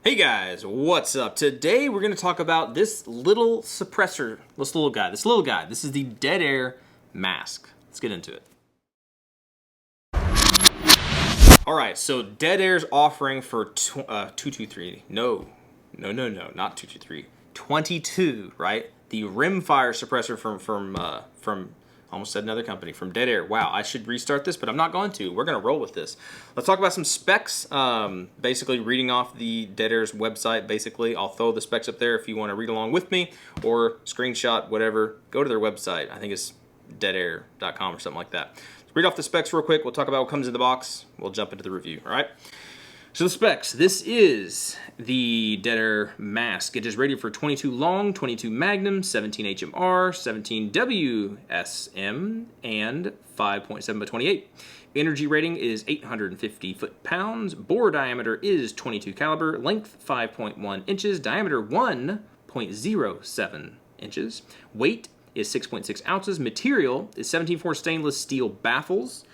Hey guys, what's up? Today we're going to talk about this little suppressor, this little guy. This is the Dead Air Mask. Let's get into it. Alright, so Dead Air's offering for 223, not 223, 22, right? The rimfire suppressor from almost said another company, from Dead Air. Wow, I should restart this, but I'm not going to. We're going to roll with this. Let's talk about some specs. Basically, reading off the Dead Air's website, basically. I'll throw the specs up there if you want to read along with me, or screenshot, whatever. Go to their website. I think it's deadair.com or something like that. Let's read off the specs real quick. We'll talk about what comes in the box. We'll jump into the review, all right? So the specs, this is the Dead Air Mask. It is rated for 22 long, 22 magnum, 17 HMR, 17 WSM, and 5.7 by 28. Energy rating is 850 foot-pounds. Bore diameter is 22 caliber. Length 5.1 inches. Diameter 1.07 inches. Weight is 6.6 ounces. Material is 17.4 stainless steel baffles.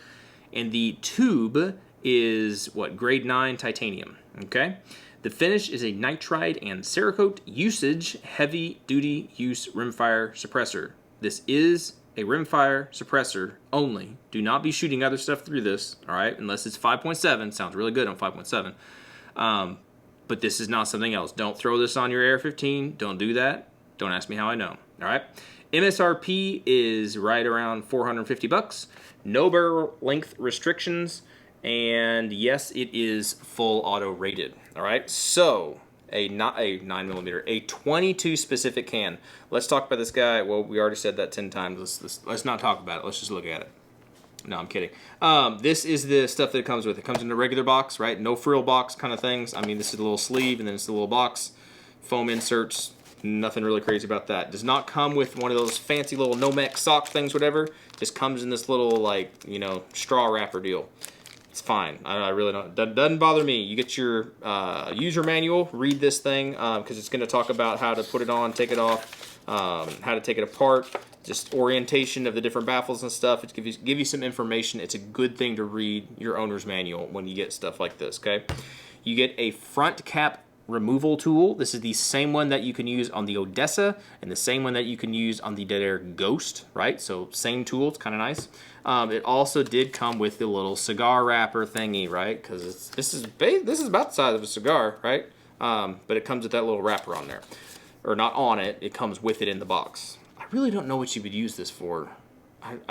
And the tube is grade 9 titanium. Okay, the finish is a nitride and Cerakote. Usage: heavy duty use rimfire suppressor. This is a rimfire suppressor only. Do not be shooting other stuff through this, all right, unless it's 5.7. Sounds really good on 5.7, but this is not something else. Don't throw this on your AR-15. Don't do that. Don't ask me how I know. All right, MSRP is right around 450 bucks. No barrel length restrictions. And yes, it is full auto rated. All right, so not a 9mm, a 22 specific can. Let's talk about this guy. Well, we already said that 10 times. Let's not talk about it. Let's just look at it. No, I'm kidding. This is the stuff that it comes with. It comes in a regular box, right? No frill box kind of things. I mean, this is a little sleeve, and then it's the little box. Foam inserts. Nothing really crazy about that. Does not come with one of those fancy little Nomex sock things, whatever. Just comes in this little, straw wrapper deal. It's fine. I really don't. Doesn't bother me. You get your user manual. Read this thing because it's going to talk about how to put it on, take it off, how to take it apart, just orientation of the different baffles and stuff. It give you some information. It's a good thing to read your owner's manual when you get stuff like this. Okay, you get a front cap removal tool. This is the same one that you can use on the Odessa and the same one that you can use on the Dead Air Ghost, right? So same tool. It's kind of nice. It also did come with the little cigar wrapper thingy, right? Because this is about the size of a cigar, right? But it comes with that little wrapper on there, or not on it. It comes with it in the box. I really don't know what you would use this for.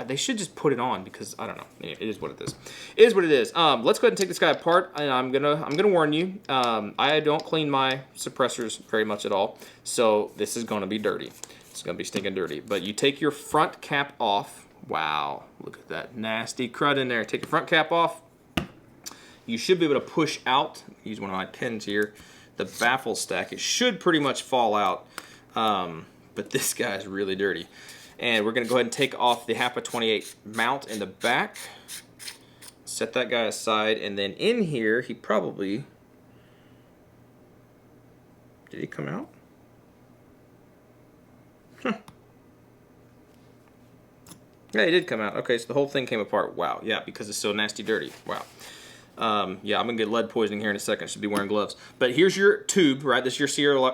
They should just put it on because I don't know. It is what it is. It is what it is. Let's go ahead and take this guy apart. And I'm gonna warn you. I don't clean my suppressors very much at all, so this is gonna be dirty. It's gonna be stinking dirty. But you take your front cap off. Wow, look at that nasty crud in there. Take your front cap off. You should be able to push out, use one of my pins here, the baffle stack. It should pretty much fall out, but this guy is really dirty. And we're gonna go ahead and take off the HAPA 28 mount in the back. Set that guy aside, and then in here, he probably, did he come out? Huh. Yeah, it did come out. Okay, so the whole thing came apart. Wow, yeah, because it's so nasty dirty. Wow. Yeah, I'm going to get lead poisoning here in a second. Should be wearing gloves. But here's your tube, right? This is your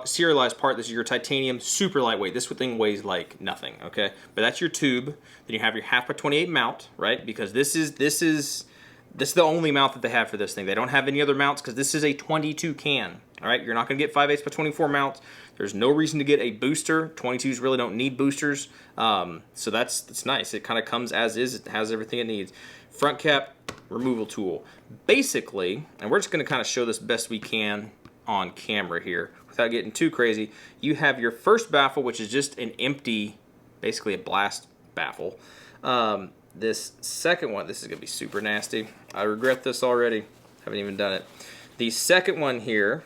serialized part. This is your titanium, super lightweight. This thing weighs like nothing, okay? But that's your tube. Then you have your HAPA 28 mount, right? Because this is the only mount that they have for this thing. They don't have any other mounts because this is a 22 can, all right? You're not going to get 5/8 by 24 mounts. There's no reason to get a booster. 22s really don't need boosters. So that's nice. It kind of comes as is. It has everything it needs. Front cap removal tool. Basically, and we're just going to kind of show this best we can on camera here without getting too crazy. You have your first baffle, which is just an empty, basically a blast baffle. This second one, this is going to be super nasty. I regret this already. Haven't even done it. The second one here,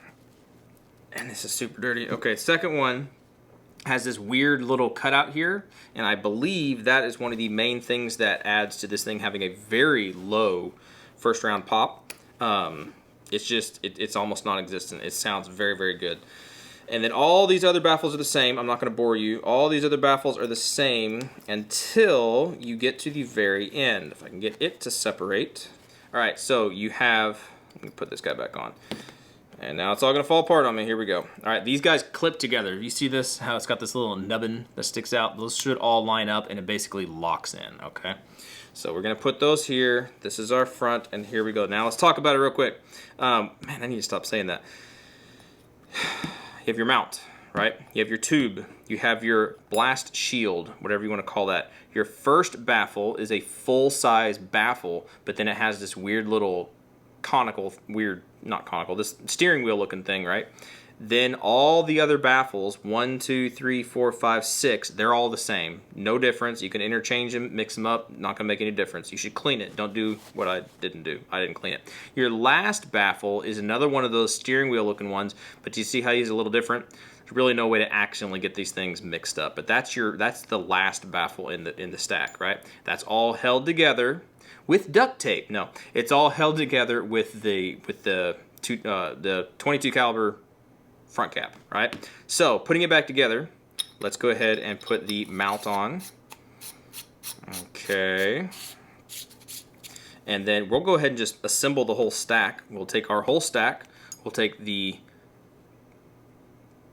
and this is super dirty. Okay, second one has this weird little cutout here, and I believe that is one of the main things that adds to this thing having a very low first round pop. It's almost non-existent. It sounds very, very good. And then all these other baffles are the same. I'm not going to bore you. All these other baffles are the same until you get to the very end. If I can get it to separate. All right, so you have, let me put this guy back on. And now it's all gonna fall apart on me. Here we go. All right, these guys clip together. You see this, how it's got this little nubbin that sticks out? Those should all line up and it basically locks in, okay? So we're gonna put those here. This is our front, and here we go. Now let's talk about it real quick. Man, I need to stop saying that. You have your mount, right? You have your tube. You have your blast shield, whatever you wanna call that. Your first baffle is a full-size baffle, but then it has this weird little conical, not conical, this steering wheel looking thing, right? Then all the other baffles, 1, 2, 3, 4, 5, 6, they're all the same. No difference. You can interchange them, mix them up, not gonna make any difference. You should clean it. Don't do what I didn't do. I didn't clean it. Your last baffle is another one of those steering wheel looking ones, but you see how he's a little different? There's really no way to accidentally get these things mixed up, but that's the last baffle in the stack, right? That's all held together with duct tape. No, it's all held together with the 22 caliber front cap, right? So putting it back together, let's go ahead and put the mount on. Okay. And then we'll go ahead and just assemble the whole stack. We'll take our whole stack. We'll take the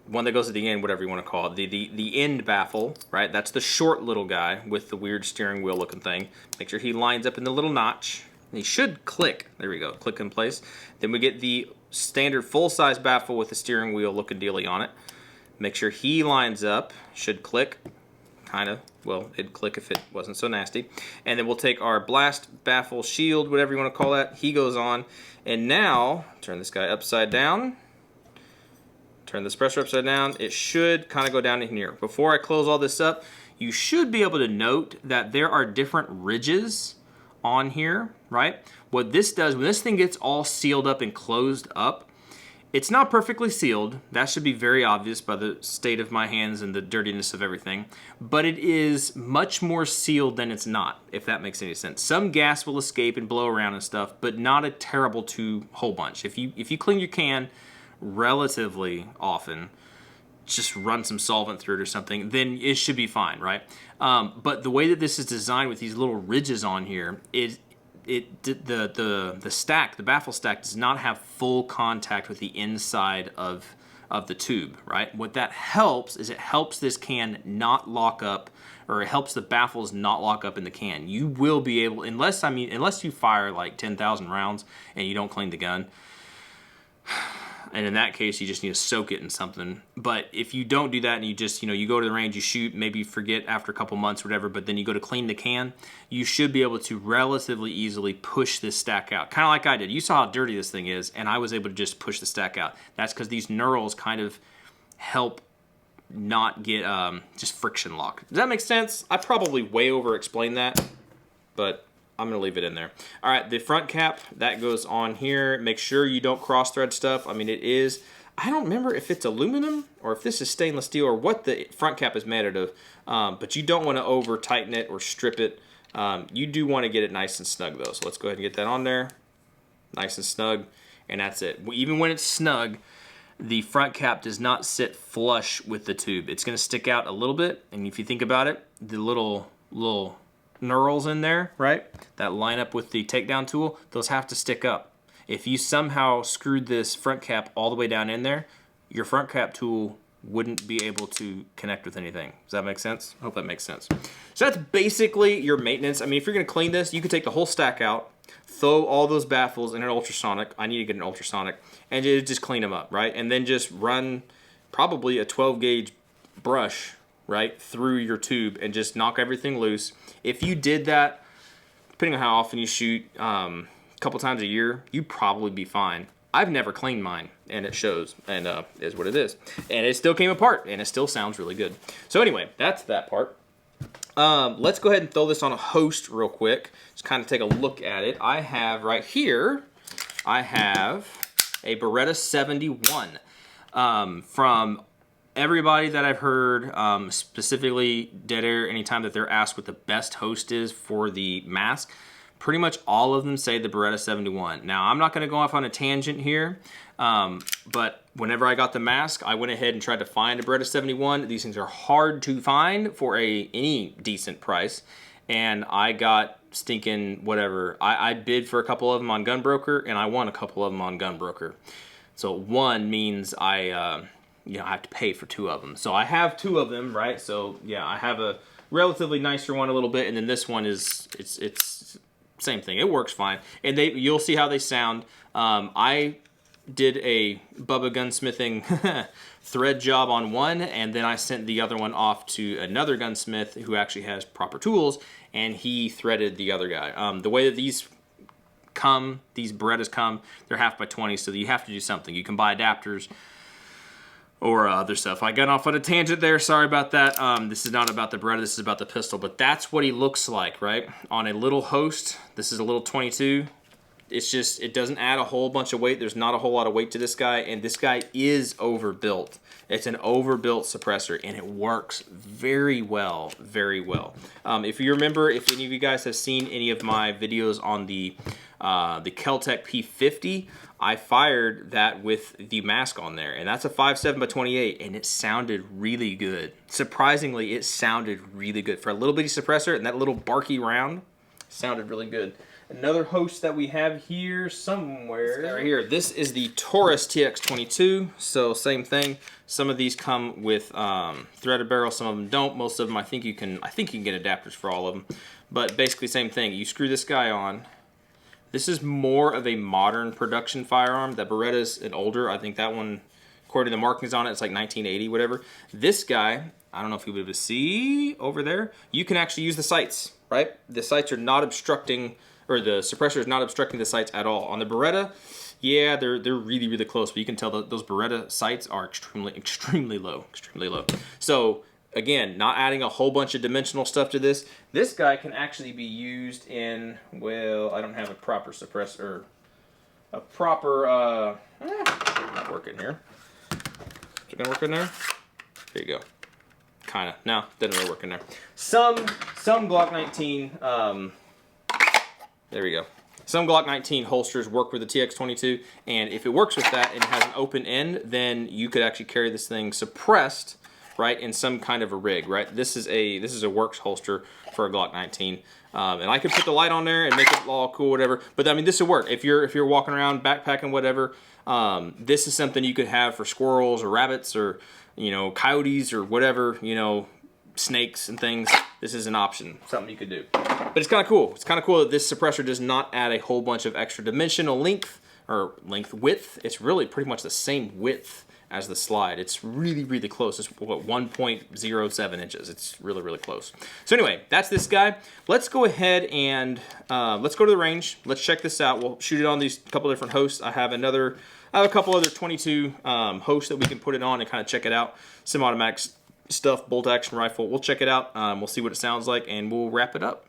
one that goes at the end, whatever you want to call it, the end baffle, right? That's the short little guy with the weird steering wheel looking thing. Make sure he lines up in the little notch. And he should click. There we go, click in place. Then we get the standard full-size baffle with the steering wheel looking dealy on it. Make sure he lines up. Should click, kind of. Well, it'd click if it wasn't so nasty. And then we'll take our blast baffle shield, whatever you want to call that. He goes on. And now, turn this guy upside down. Turn the suppressor upside down. It should kind of go down in here. Before I close all this up, you should be able to note that there are different ridges on here, right? What this does, when this thing gets all sealed up and closed up, it's not perfectly sealed. That should be very obvious by the state of my hands and the dirtiness of everything. But it is much more sealed than it's not, if that makes any sense. Some gas will escape and blow around and stuff, but not a terrible whole bunch. If you clean your can relatively often, just run some solvent through it or something, then it should be fine, right? But the way that this is designed with these little ridges on here is the stack, the baffle stack, does not have full contact with the inside of the tube, right? What that helps is it helps this can not lock up, or it helps the baffles not lock up in the can. You will be able, unless you fire like 10,000 rounds and you don't clean the gun, and in that case, you just need to soak it in something. But if you don't do that and you just, you go to the range, you shoot, maybe you forget after a couple months or whatever, but then you go to clean the can, you should be able to relatively easily push this stack out. Kind of like I did. You saw how dirty this thing is, and I was able to just push the stack out. That's because these knurls kind of help not get just friction lock. Does that make sense? I probably way over explained that, but I'm gonna leave it in there. All right, the front cap, that goes on here. Make sure you don't cross thread stuff. I mean, it is, I don't remember if it's aluminum or if this is stainless steel or what the front cap is made out of, but you don't wanna over tighten it or strip it. You do wanna get it nice and snug though. So let's go ahead and get that on there. Nice and snug, and that's it. Even when it's snug, the front cap does not sit flush with the tube. It's gonna stick out a little bit, and if you think about it, the little knurls in there, right, that line up with the takedown tool, those have to stick up. If you somehow screwed this front cap all the way down in there, your front cap tool wouldn't be able to connect with anything. Does that make sense? I hope that makes sense. So that's basically your maintenance. I mean, if you're gonna clean this, you could take the whole stack out, throw all those baffles in an ultrasonic. I need to get an ultrasonic, and just clean them up, right? And then just run probably a 12 gauge brush, right, through your tube and just knock everything loose. If you did that, depending on how often you shoot, a couple times a year, you'd probably be fine. I've never cleaned mine, and it shows, and is what it is. And it still came apart, and it still sounds really good. So anyway, that's that part. Let's go ahead and throw this on a host real quick. Just kind of take a look at it. I have right here, I have a Beretta 71 from everybody that I've heard, specifically Dead Air, anytime that they're asked what the best host is for the mask, pretty much all of them say the Beretta 71. Now, I'm not going to go off on a tangent here, but whenever I got the mask, I went ahead and tried to find a Beretta 71. These things are hard to find for any decent price, and I got stinking whatever. I bid for a couple of them on Gunbroker, and I won a couple of them on Gunbroker. So 1 means I have to pay for 2 of them. So I have 2 of them, right? So yeah, I have a relatively nicer one a little bit, and then this one is it's same thing. It works fine, and you'll see how they sound. I did a Bubba Gunsmithing thread job on one, and then I sent the other one off to another gunsmith who actually has proper tools, and he threaded the other guy. The way that these Berettas come, they're half by 20, so you have to do something. You can buy adapters or other stuff. I got off on a tangent there. Sorry about that. This is not about the Beretta. This is about the pistol. But that's what he looks like, right? On a little host. This is a little 22. It's just, it doesn't add a whole bunch of weight. There's not a whole lot of weight to this guy. And this guy is overbuilt. It's an overbuilt suppressor. And it works very well. Very well. If you remember, if any of you guys have seen any of my videos on the Kel-Tec P50, I fired that with the mask on there, and that's a 5.7 by 28, and it sounded really good. Surprisingly, it sounded really good. For a little bitty suppressor and that little barky round, sounded really good. Another host that we have here somewhere, right here, this is the Taurus TX22, so same thing. Some of these come with threaded barrel, some of them don't. Most of them, I think you can get adapters for all of them, but basically same thing. You screw this guy on. This is more of a modern production firearm. That Beretta's an older. I think that one, according to the markings on it, it's like 1980, whatever. This guy, I don't know if you'll be able to see over there. You can actually use the sights, right? The sights are not obstructing, or the suppressor is not obstructing the sights at all. On the Beretta, yeah, they're really, really close, but you can tell that those Beretta sights are extremely low, extremely low. So again, not adding a whole bunch of dimensional stuff to this. This guy can actually be used in, well, I don't have a proper suppressor, a proper, not working here. Is it gonna work in there? There you go. Kinda. No, doesn't really work in there. Some Glock 19, there we go. Some Glock 19 holsters work with the TX22, and if it works with that and it has an open end, then you could actually carry this thing suppressed, right, in some kind of a rig, right? This is a works holster for a Glock 19, and I could put the light on there and make it all cool, whatever. But I mean, this would work if you're walking around backpacking, whatever. This is something you could have for squirrels or rabbits or coyotes or whatever, snakes and things. This is an option, something you could do. But it's kind of cool. It's kind of cool that this suppressor does not add a whole bunch of extra dimensional length or width. It's really pretty much the same width as the slide. It's really, really close. It's what, 1.07 inches. It's really, really close. So anyway, that's this guy. Let's go ahead and let's go to the range. Let's check this out. We'll shoot it on these couple different hosts. I have a couple other 22 hosts that we can put it on and kind of check it out. Semi-automatic stuff, bolt action rifle. We'll check it out. We'll see what it sounds like, and we'll wrap it up.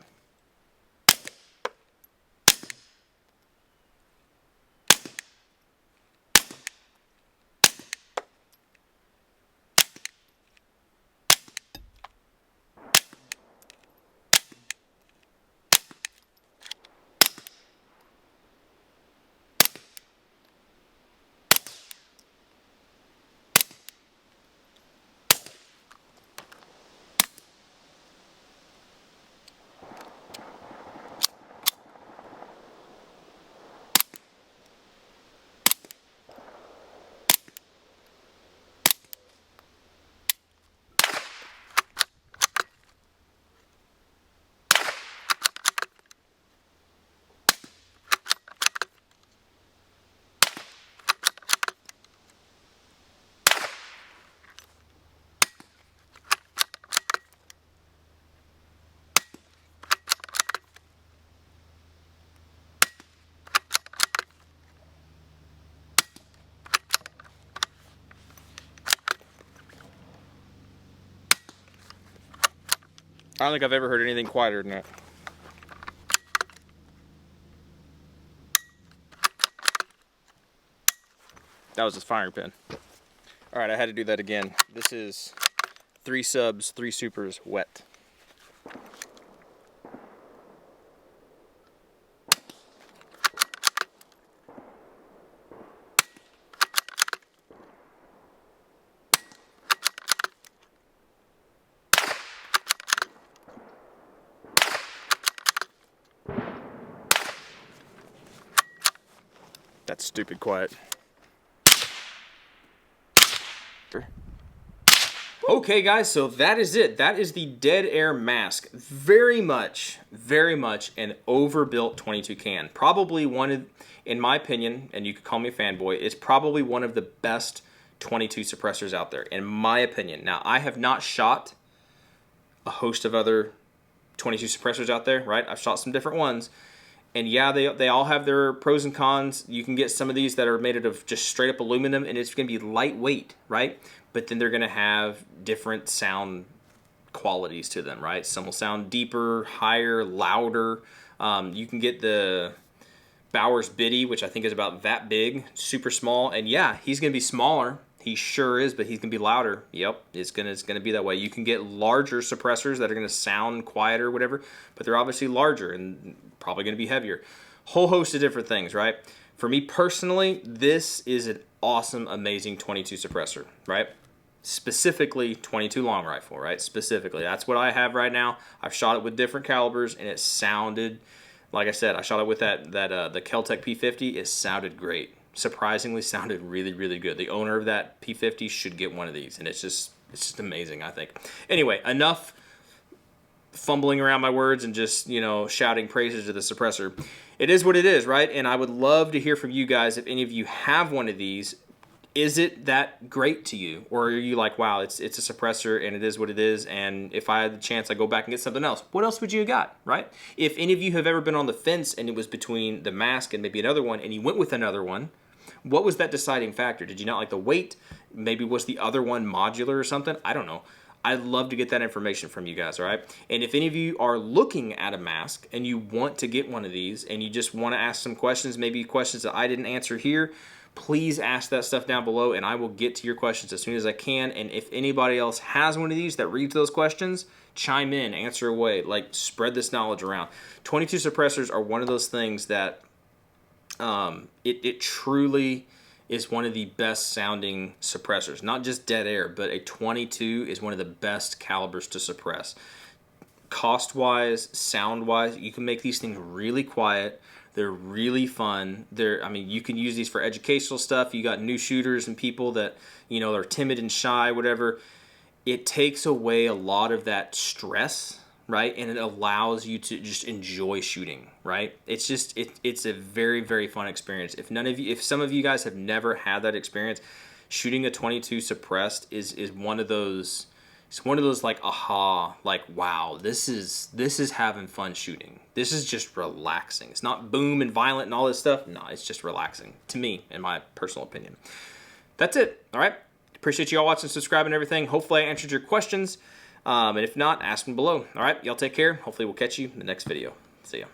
I don't think I've ever heard anything quieter than that. That was his firing pin. All right, I had to do that again. This is 3 subs, 3 supers, wet. That's stupid quiet. Okay, guys, so that is it. That is the Dead Air Mask. Very much an overbuilt 22 can. Probably one of, in my opinion, and you could call me a fanboy, it's probably one of the best 22 suppressors out there, in my opinion. Now, I have not shot a host of other 22 suppressors out there, right? I've shot some different ones. And yeah, they all have their pros and cons. You can get some of these that are made out of just straight up aluminum, and it's going to be lightweight, right? But then they're going to have different sound qualities to them, right? Some will sound deeper, higher, louder. You can get the Bowers Biddy, which I think is about that big, super small. And yeah, he's going to be smaller. He sure is, but he's going to be louder. Yep, it's gonna be that way. You can get larger suppressors that are going to sound quieter, whatever, but they're obviously larger and probably going to be heavier. Whole host of different things, right? For me personally, this is an awesome, amazing 22 suppressor, right? Specifically 22 long rifle, right? Specifically, that's what I have right now. I've shot it with different calibers, and it sounded, like I said, I shot it with the Kel-Tec P50. It sounded great. Surprisingly sounded really, really good. The owner of that P50 should get one of these, and it's just amazing, I think. Anyway, enough fumbling around my words and just, you know, shouting praises to the suppressor. It is what it is, right? And I would love to hear from you guys if any of you have one of these. Is it that great to you? Or are you like, wow, it's a suppressor and it is what it is, and if I had the chance, I'd go back and get something else. What else would you have got, right? If any of you have ever been on the fence and it was between the Mask and maybe another one, and you went with another one, what was that deciding factor? Did you not like the weight? Maybe was the other one modular or something? I don't know. I'd love to get that information from you guys, all right? And if any of you are looking at a Mask and you want to get one of these and you just want to ask some questions, maybe questions that I didn't answer here, please ask that stuff down below and I will get to your questions as soon as I can. And if anybody else has one of these that reads those questions, chime in, answer away, like spread this knowledge around. 22 suppressors are one of those things that it truly is one of the best sounding suppressors. Not just dead air, but a 22 is one of the best calibers to suppress. Cost-wise, sound-wise, you can make these things really quiet. They're really fun. I mean, you can use these for educational stuff. You got new shooters and people that, you know, are timid and shy, whatever. It takes away a lot of that stress, right? And it allows you to just enjoy shooting, right? It's just, it's a very, very fun experience. If some of you guys have never had that experience, shooting a 22 suppressed is one of those, it's one of those like, aha, like, wow, this is having fun shooting. This is just relaxing. It's not boom and violent and all this stuff. No, it's just relaxing to me, in my personal opinion. That's it, all right? Appreciate you all watching, subscribing, and everything. Hopefully I answered your questions. And if not, ask them below. All right, y'all take care. Hopefully we'll catch you in the next video. See ya.